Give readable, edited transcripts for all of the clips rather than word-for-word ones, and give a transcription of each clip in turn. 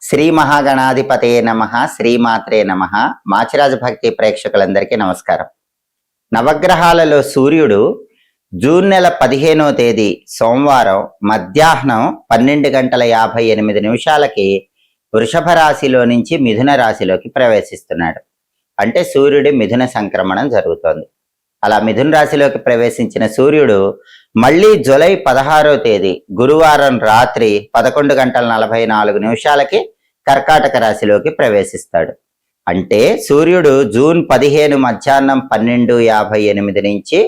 శ్రీ మహాగణాధిపతయే నమః, శ్రీమాత్రే నమః. మాచిరాజు భక్తి ప్రేక్షకులందరికీ నమస్కారం. నవగ్రహాలలో సూర్యుడు జూన్ నెల 15వ తేదీ సోమవారం మధ్యాహ్నం 12:58 వృషభ రాశిలో నుంచి మిథున రాశిలోకి ప్రవేశిస్తున్నాడు. అంటే సూర్యుడి మిథున సంక్రమణం జరుగుతోంది. అలా మిథున రాశిలోకి ప్రవేశించిన సూర్యుడు మళ్ళీ జూలై 16వ తేదీ గురువారం రాత్రి 11:44 కర్కాటక రాశిలోకి ప్రవేశిస్తాడు. అంటే సూర్యుడు జూన్ 15 మధ్యాహ్నం 12:58 నుంచి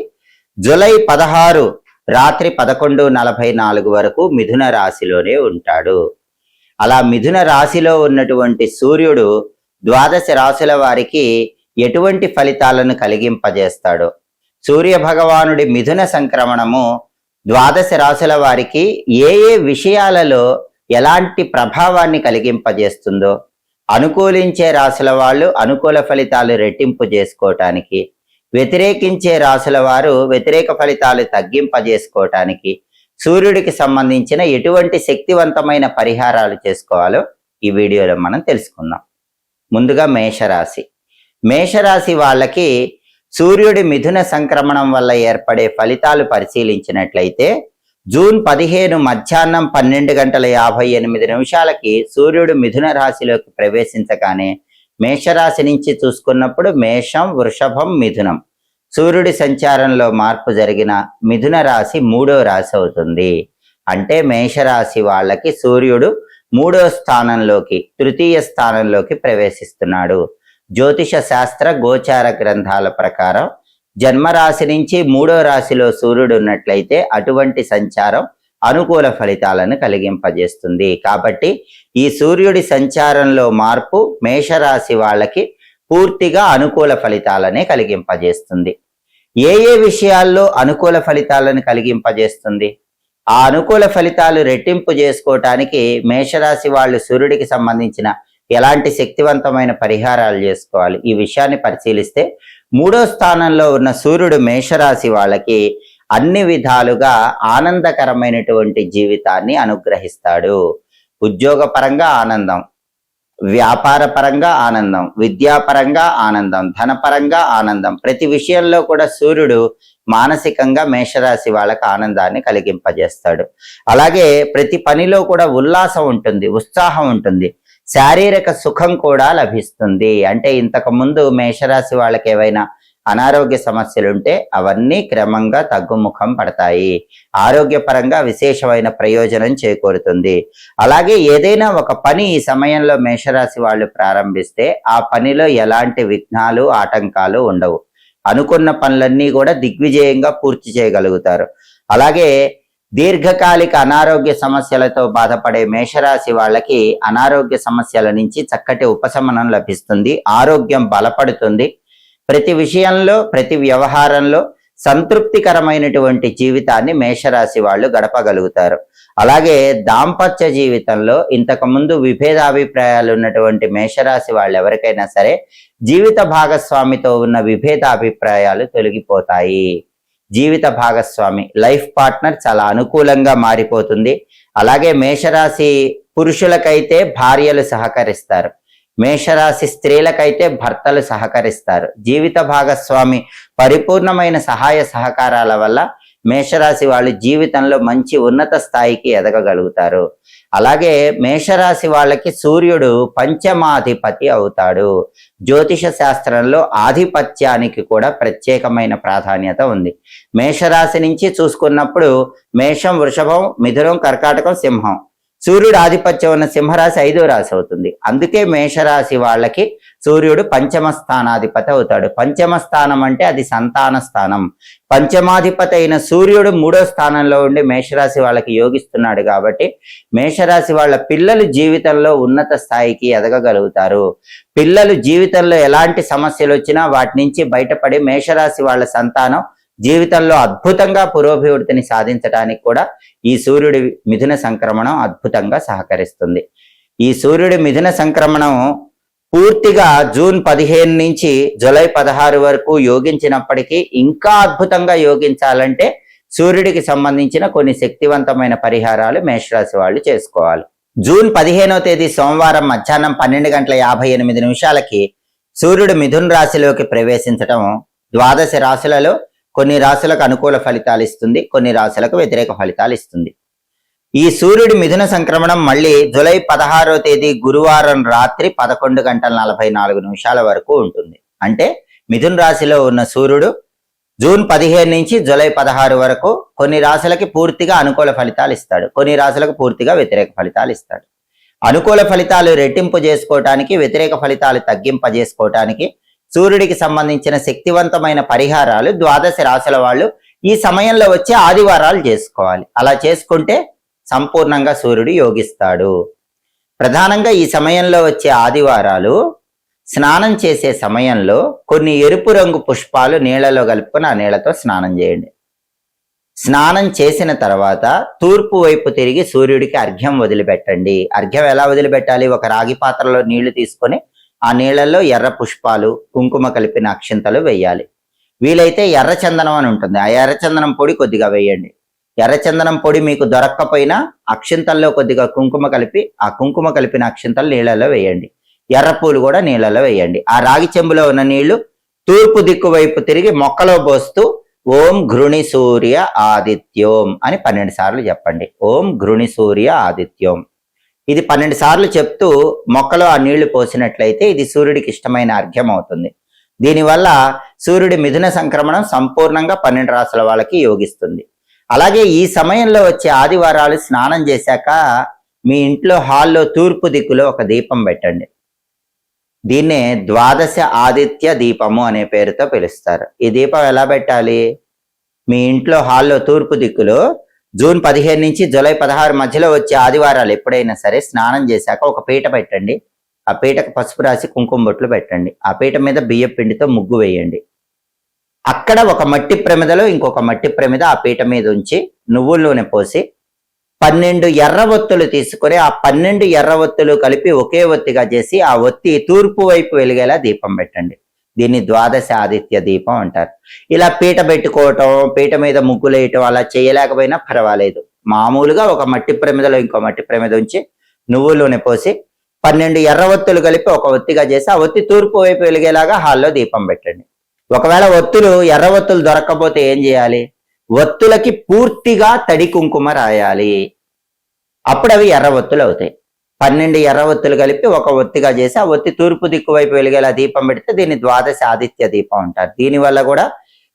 జూలై 16 రాత్రి 11:44 వరకు మిథున రాశిలోనే ఉంటాడు. అలా మిథున రాశిలో ఉన్నటువంటి సూర్యుడు ద్వాదశ రాశుల వారికి ఎటువంటి ఫలితాలను కలిగింపజేస్తాడో, సూర్య భగవానుడి మిథున సంక్రమణము ద్వాదశ రాశుల వారికి ఏ ఏ విషయాలలో ఎలాంటి ప్రభావాన్ని కలిగింపజేస్తుందో, అనుకూలించే రాశుల వాళ్ళు అనుకూల ఫలితాలు రెట్టింపు చేసుకోవటానికి, వ్యతిరేకించే రాశుల వారు వ్యతిరేక ఫలితాలు తగ్గింపజేసుకోవటానికి సూర్యుడికి సంబంధించిన ఎటువంటి శక్తివంతమైన పరిహారాలు చేసుకోవాలో ఈ వీడియోలో మనం తెలుసుకుందాం. ముందుగా మేషరాశి. మేషరాశి వాళ్ళకి సూర్యుడి మిథున సంక్రమణం వల్ల ఏర్పడే ఫలితాలు పరిశీలించినట్లయితే జూన్ 15 మధ్యాహ్నం 12:58 సూర్యుడు మిథున రాశిలోకి ప్రవేశించగానే మేషరాశి నుంచి చూసుకున్నప్పుడు మేషం, వృషభం, మిథునం సూర్యుడి సంచారంలో మార్పు జరిగిన మిథున రాశి 3వ రాశి అవుతుంది. అంటే మేషరాశి వాళ్ళకి సూర్యుడు 3వ స్థానంలోకి, తృతీయ స్థానంలోకి ప్రవేశిస్తున్నాడు. జ్యోతిష శాస్త్ర గోచార గ్రంథాల ప్రకారం జన్మరాశి నుంచి 3వ రాశిలో సూర్యుడు ఉన్నట్లయితే అటువంటి సంచారం అనుకూల ఫలితాలను కలిగింపజేస్తుంది. కాబట్టి ఈ సూర్యుడి సంచారంలో మార్పు మేషరాశి వాళ్ళకి పూర్తిగా అనుకూల ఫలితాలనే కలిగింపజేస్తుంది. ఏ ఏ విషయాల్లో అనుకూల ఫలితాలను కలిగింపజేస్తుంది? ఆ అనుకూల ఫలితాలు రెట్టింపు చేసుకోవటానికి మేషరాశి వాళ్ళు సూర్యుడికి సంబంధించిన ఎలాంటి శక్తివంతమైన పరిహారాలు చేసుకోవాలి? ఈ విషయాన్ని పరిశీలిస్తే 3వ స్థానంలో ఉన్న సూర్యుడు మేషరాశి వాళ్ళకి అన్ని విధాలుగా ఆనందకరమైనటువంటి జీవితాన్ని అనుగ్రహిస్తాడు. ఉద్యోగపరంగా ఆనందం, వ్యాపార పరంగా ఆనందం, విద్యాపరంగా ఆనందం, ధనపరంగా ఆనందం, ప్రతి విషయంలో కూడా సూర్యుడు మానసికంగా మేషరాశి వాళ్ళకి ఆనందాన్ని కలిగింపజేస్తాడు. అలాగే ప్రతి పనిలో కూడా ఉల్లాసం ఉంటుంది, ఉత్సాహం ఉంటుంది, శారీరక సుఖం కూడా లభిస్తుంది. అంటే ఇంతకు ముందు మేషరాశి వాళ్ళకి ఏవైనా అనారోగ్య సమస్యలు ఉంటే అవన్నీ క్రమంగా తగ్గుముఖం పడతాయి. ఆరోగ్యపరంగా విశేషమైన ప్రయోజనం చేకూరుతుంది. అలాగే ఏదైనా ఒక పని ఈ సమయంలో మేషరాశి వాళ్ళు ప్రారంభిస్తే ఆ పనిలో ఎలాంటి విఘ్నాలు, ఆటంకాలు ఉండవు. అనుకున్న పనులన్నీ కూడా దిగ్విజయంగా పూర్తి చేయగలుగుతారు. అలాగే దీర్ఘకాలిక అనారోగ్య సమస్యలతో బాధపడే మేషరాశి వాళ్ళకి అనారోగ్య సమస్యల నుంచి చక్కటి ఉపశమనం లభిస్తుంది. ఆరోగ్యం బలపడుతుంది. ప్రతి విషయంలో, ప్రతి వ్యవహారంలో సంతృప్తికరమైనటువంటి జీవితాన్ని మేషరాశి వాళ్ళు గడపగలుగుతారు. అలాగే దాంపత్య జీవితంలో ఇంతకుముందు విభేదాభిప్రాయాలు ఉన్నటువంటి మేషరాశి వాళ్ళు ఎవరికైనా సరే జీవిత భాగస్వామితో ఉన్న విభేదాభిప్రాయాలు తొలగిపోతాయి. జీవిత భాగస్వామి, లైఫ్ పార్ట్నర్ చాలా అనుకూలంగా మారిపోతుంది. అలాగే మేషరాశి పురుషులకైతే భార్యలు సహకరిస్తారు, మేషరాశి స్త్రీలకైతే భర్తలు సహకరిస్తారు. జీవిత భాగస్వామి పరిపూర్ణమైన సహాయ సహకారాల వల్ల మేషరాశి వాళ్ళు జీవితంలో మంచి ఉన్నత స్థాయికి ఎదగగలుగుతారు. అలాగే మేషరాశి వాళ్ళకి సూర్యుడు పంచమాధిపతి అవుతాడు. జ్యోతిష శాస్త్రంలో ఆధిపత్యానికి కూడా ప్రత్యేకమైన ప్రాధాన్యత ఉంది. మేషరాశి నుంచి చూసుకున్నప్పుడు మేషం, వృషభం, మిథునం, కర్కాటకం, సింహం, సూర్యుడు ఆధిపత్యం ఉన్న సింహరాశి 5వ రాశి అవుతుంది. అందుకే మేషరాశి వాళ్ళకి సూర్యుడు పంచమ స్థానాధిపతి అవుతాడు. పంచమ స్థానం అంటే అది సంతాన స్థానం. పంచమాధిపతి అయిన సూర్యుడు 3వ స్థానంలో ఉండి మేషరాశి వాళ్ళకి యోగిస్తున్నాడు. కాబట్టి మేషరాశి వాళ్ళ పిల్లలు జీవితంలో ఉన్నత స్థాయికి ఎదగగలుగుతారు. పిల్లలు జీవితంలో ఎలాంటి సమస్యలు వచ్చినా వాటి నుంచి బయటపడి మేషరాశి వాళ్ళ సంతానం జీవితంలో అద్భుతంగా పురోభివృద్ధిని సాధించడానికి కూడా ఈ సూర్యుడి మిథున సంక్రమణం అద్భుతంగా సహకరిస్తుంది. ఈ సూర్యుడి మిథున సంక్రమణం పూర్తిగా జూన్ 15 నుంచి జూలై 16 వరకు యోగించినప్పటికీ ఇంకా అద్భుతంగా యోగించాలంటే సూర్యుడికి సంబంధించిన కొన్ని శక్తివంతమైన పరిహారాలు మేషరాశి వాళ్ళు చేసుకోవాలి. జూన్ 15వ తేదీ సోమవారం మధ్యాహ్నం 12:58 సూర్యుడు మిథున రాశిలోకి ప్రవేశించటం ద్వాదశ రాశులలో కొన్ని రాశులకు అనుకూల ఫలితాలు ఇస్తుంది, కొన్ని రాశులకు వ్యతిరేక ఫలితాలు ఇస్తుంది. ఈ సూర్యుడి మిథున సంక్రమణం మళ్ళీ జూలై 16వ తేదీ గురువారం రాత్రి 11:44 వరకు ఉంటుంది. అంటే మిథున రాశిలో ఉన్న సూర్యుడు జూన్ 15 నుంచి జూలై 16 వరకు కొన్ని రాశులకి పూర్తిగా అనుకూల ఫలితాలు ఇస్తాడు, కొన్ని రాశులకు పూర్తిగా వ్యతిరేక ఫలితాలు ఇస్తాడు. అనుకూల ఫలితాలు రెట్టింపు చేసుకోవటానికి, వ్యతిరేక ఫలితాలు తగ్గింపజేసుకోవటానికి సూర్యుడికి సంబంధించిన శక్తివంతమైన పరిహారాలు ద్వాదశ రాశుల వాళ్ళు ఈ సమయంలో వచ్చే ఆదివారాలు చేసుకోవాలి. అలా చేసుకుంటే సంపూర్ణంగా సూర్యుడు యోగిస్తాడు. ప్రధానంగా ఈ సమయంలో వచ్చే ఆదివారాలు స్నానం చేసే సమయంలో కొన్ని ఎరుపు రంగు పుష్పాలు నీళ్లలో కలుపుకొని ఆ నీళ్లతో స్నానం చేయండి. స్నానం చేసిన తర్వాత తూర్పు వైపు తిరిగి సూర్యుడికి అర్ఘ్యం వదిలిపెట్టండి. అర్ఘ్యం ఎలా వదిలిపెట్టాలి? ఒక రాగి పాత్రలో నీళ్లు తీసుకొని ఆ నీళ్లలో ఎర్ర పుష్పాలు, కుంకుమ కలిపిన అక్షింతలు వేయాలి. వీలైతే ఎర్రచందనం అని ఉంటుంది, ఆ ఎర్రచందనం పొడి కొద్దిగా వేయండి. ఎర్రచందనం పొడి మీకు దొరక్కపోయినా అక్షింతల్లో కొద్దిగా కుంకుమ కలిపి ఆ కుంకుమ కలిపిన అక్షింతలు నీళ్లలో వేయండి. ఎర్రపూలు కూడా నీళ్లలో వేయండి. ఆ రాగి చెంబులో ఉన్న నీళ్లు తూర్పు దిక్కు వైపు తిరిగి మొక్కలో పోస్తూ ఓం ఘృణి సూర్య ఆదిత్యోం అని 12 సార్లు చెప్పండి. ఓం ఘృణి సూర్య ఆదిత్యోం. ఇది 12 సార్లు చెప్తూ మొక్కలో ఆ నీళ్లు పోసినట్లయితే ఇది సూర్యుడికి ఇష్టమైన అర్ఘ్యం అవుతుంది. దీనివల్ల సూర్యుడి మిథున సంక్రమణం సంపూర్ణంగా 12 రాశుల వాళ్ళకి యోగిస్తుంది. అలాగే ఈ సమయంలో వచ్చే ఆదివారాలు స్నానం చేశాక మీ ఇంట్లో హాల్లో తూర్పు దిక్కులో ఒక దీపం పెట్టండి. దీన్నే ద్వాదశ ఆదిత్య దీపము అనే పేరుతో పిలుస్తారు. ఈ దీపం ఎలా పెట్టాలి? మీ ఇంట్లో హాల్లో తూర్పు దిక్కులో జూన్ 15 నుంచి జూలై 16 మధ్యలో వచ్చే ఆదివారాలు ఎప్పుడైనా సరే స్నానం చేశాక ఒక పీట పెట్టండి. ఆ పీటకు పసుపు రాసి కుంకుమ బొట్లు పెట్టండి. ఆ పీట మీద బియ్యం పిండితో ముగ్గు వేయండి. అక్కడ ఒక మట్టి ప్రమిదలో ఇంకొక మట్టి ప్రమిద ఆ పీట మీద ఉంచి నువ్వుల నూనె పోసి 12 ఎర్ర ఒత్తులు తీసుకొని ఆ 12 ఎర్ర ఒత్తులు కలిపి ఒకే ఒత్తిగా చేసి ఆ ఒత్తి తూర్పు వైపు వెలిగేలా దీపం పెట్టండి. దీన్ని ద్వాదశ ఆదిత్య దీపం అంటారు. ఇలా పీట పెట్టుకోవటం, పీట మీద ముగ్గులు వేయటం అలా చేయలేకపోయినా పర్వాలేదు. మామూలుగా ఒక మట్టి ప్రమిదలో ఇంకో మట్టి ప్రమిద ఉంచి నువ్వుల నూనె పోసి 12 ఎర్ర ఒత్తులు కలిపి ఒక ఒత్తిగా చేసి ఆ ఒత్తి తూర్పు వైపు వెలిగేలాగా హాల్లో దీపం పెట్టండి. ఒకవేళ ఎర్ర ఒత్తులు దొరక్కపోతే ఏం చేయాలి? ఒత్తులకి పూర్తిగా తడి కుంకుమ రాయాలి. అప్పుడు అవి ఎర్ర ఒత్తులు అవుతాయి. 12 ఎర్ర ఒత్తులు కలిపి ఒక ఒత్తిగా చేసి ఆ ఒత్తి తూర్పు దిక్కు వైపు వెలిగేలా దీపం పెడితే దీన్ని ద్వాదశ ఆదిత్య దీపం అంటారు. దీనివల్ల కూడా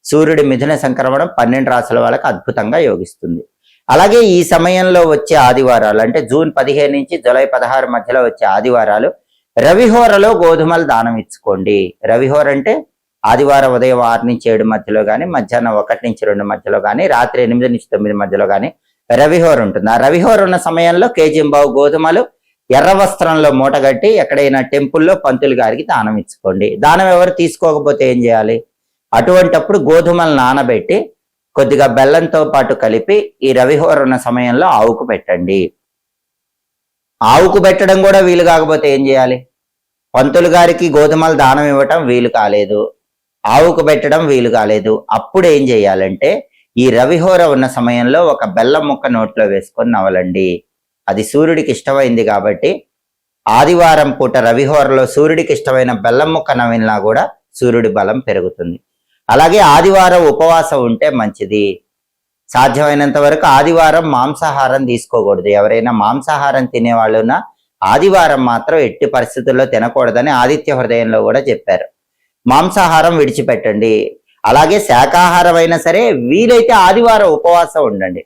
సూర్యుడి మిథున సంక్రమణం 12 రాశుల వాళ్ళకి అద్భుతంగా యోగిస్తుంది. అలాగే ఈ సమయంలో వచ్చే ఆదివారాలు అంటే జూన్ 15 నుంచి జూలై 16 మధ్యలో వచ్చే ఆదివారాలు రవిహోరలో గోధుమలు దానం ఇచ్చుకోండి. రవిహోర అంటే ఆదివారం ఉదయం 6 నుంచి 7 మధ్యలో కానీ, మధ్యాహ్నం 1 నుంచి 2 మధ్యలో కానీ, రాత్రి 8 నుంచి 9 మధ్యలో కానీ రవిహోర ఉంటుంది. ఆ రవిహోర ఉన్న సమయంలో కేజీంబావు గోధుమలు ఎర్ర వస్త్రంలో మూటగట్టి ఎక్కడైనా టెంపుల్లో పంతులు గారికి దానం ఇచ్చుకోండి. దానం ఎవరు తీసుకోకపోతే ఏం చేయాలి? అటువంటప్పుడు గోధుమలు నానబెట్టి కొద్దిగా బెల్లంతో పాటు కలిపి ఈ రవిహోర ఉన్న సమయంలో ఆవుకు పెట్టండి. ఆవుకు పెట్టడం కూడా వీలు కాకపోతే ఏం చేయాలి? పంతులు గారికి గోధుమలు దానం ఇవ్వటం వీలు కాలేదు, ఆవుకు పెట్టడం వీలు కాలేదు. అప్పుడు ఏం చేయాలంటే ఈ రవిహోర ఉన్న సమయంలో ఒక బెల్లం ముక్క నోట్లో వేసుకొని నవలండి. అది సూర్యుడికి ఇష్టమైంది కాబట్టి ఆదివారం పూట రవిహోరలో సూర్యుడికి ఇష్టమైన బెల్లం ముక్క నవిలినా కూడా సూర్యుడి బలం పెరుగుతుంది. అలాగే ఆదివారం ఉపవాసం ఉంటే మంచిది. సాధ్యమైనంత వరకు ఆదివారం మాంసాహారం తీసుకోకూడదు. ఎవరైనా మాంసాహారం తినేవాళ్ళున్నా ఆదివారం మాత్రం ఎట్టి పరిస్థితుల్లో తినకూడదని ఆదిత్య హృదయంలో కూడా చెప్పారు. మాంసాహారం విడిచిపెట్టండి. అలాగే శాకాహారం అయినా సరే వీలైతే ఆదివారం ఉపవాసం ఉండండి.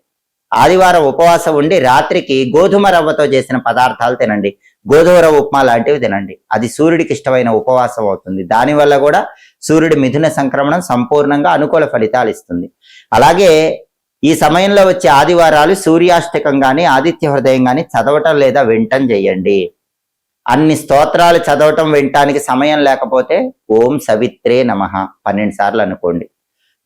ఆదివారం ఉపవాసం ఉండి రాత్రికి గోధుమ రవ్వతో చేసిన పదార్థాలు తినండి. గోధుమ రవ్వ ఉప్మా లాంటివి తినండి. అది సూర్యుడికి ఇష్టమైన ఉపవాసం అవుతుంది. దానివల్ల కూడా సూర్యుడి మిథున సంక్రమణం సంపూర్ణంగా అనుకూల ఫలితాలు ఇస్తుంది. అలాగే ఈ సమయంలో వచ్చే ఆదివారాలు సూర్యాష్టకం కానీ ఆదిత్య హృదయం కానీ చదవటం లేదా వినటం చేయండి. అన్ని స్తోత్రాలు చదవటం వినటానికి సమయం లేకపోతే ఓం సవిత్రే నమః 12 సార్లు అనుకోండి.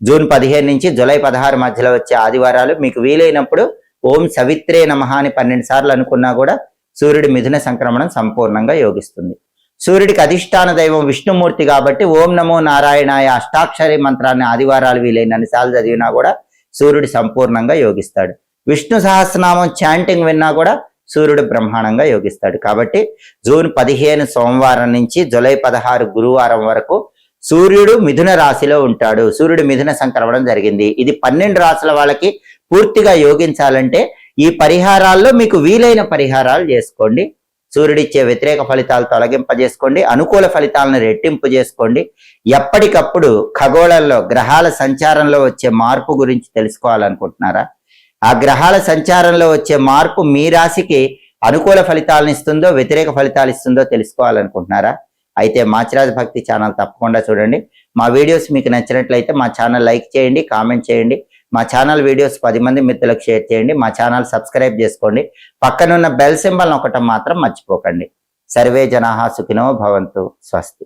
జూన్ 15 నుంచి జూలై 16 మధ్యలో వచ్చే ఆదివారాలు మీకు వీలైనప్పుడు ఓం సవిత్రే నమః అని 12 సార్లు అనుకున్నా కూడా సూర్యుడి మిథున సంక్రమణం సంపూర్ణంగా యోగిస్తుంది. సూర్యుడికి అధిష్టాన దైవం విష్ణుమూర్తి కాబట్టి ఓం నమో నారాయణాయ అష్టాక్షరి మంత్రాన్ని ఆదివారాలు వీలైనన్ని సార్లు చదివినా కూడా సూర్యుడు సంపూర్ణంగా యోగిస్తాడు. విష్ణు సహస్రనామం చాంటింగ్ విన్నా కూడా సూర్యుడు బ్రహ్మాండంగా యోగిస్తాడు. కాబట్టి జూన్ 15 సోమవారం నుంచి జూలై 16 గురువారం వరకు సూర్యుడు మిథున రాశిలో ఉంటాడు. సూర్యుడు మిథున సంక్రమణం జరిగింది. ఇది 12 రాశుల వాళ్ళకి పూర్తిగా యోగించాలంటే ఈ పరిహారాల్లో మీకు వీలైన పరిహారాలు చేసుకోండి. సూర్యుడిచ్చే వ్యతిరేక ఫలితాలు తొలగింపజేసుకోండి, అనుకూల ఫలితాలను రెట్టింపు చేసుకోండి. ఎప్పటికప్పుడు ఖగోళంలో గ్రహాల సంచారంలో వచ్చే మార్పు గురించి తెలుసుకోవాలనుకుంటున్నారా? ఆ గ్రహాల సంచారంలో వచ్చే మార్పు మీ రాశికి అనుకూల ఫలితాలను ఇస్తుందో వ్యతిరేక ఫలితాలు ఇస్తుందో తెలుసుకోవాలనుకుంటున్నారా? అయితే మాచిరాజు భక్తి ఛానల్ తప్పకుండా చూడండి. మా వీడియోస్ మీకు నచ్చినట్లయితే మా ఛానల్ లైక్ చేయండి, కామెంట్ చేయండి. మా ఛానల్ వీడియోస్ 10 మంది మిత్రులకు షేర్ చేయండి. మా ఛానల్ సబ్స్క్రైబ్ చేసుకోండి. పక్కనున్న బెల్ సింబల్ నొక్కటం మాత్రం మర్చిపోకండి. సర్వే జనాః సుఖినో భవంతు. స్వస్తి.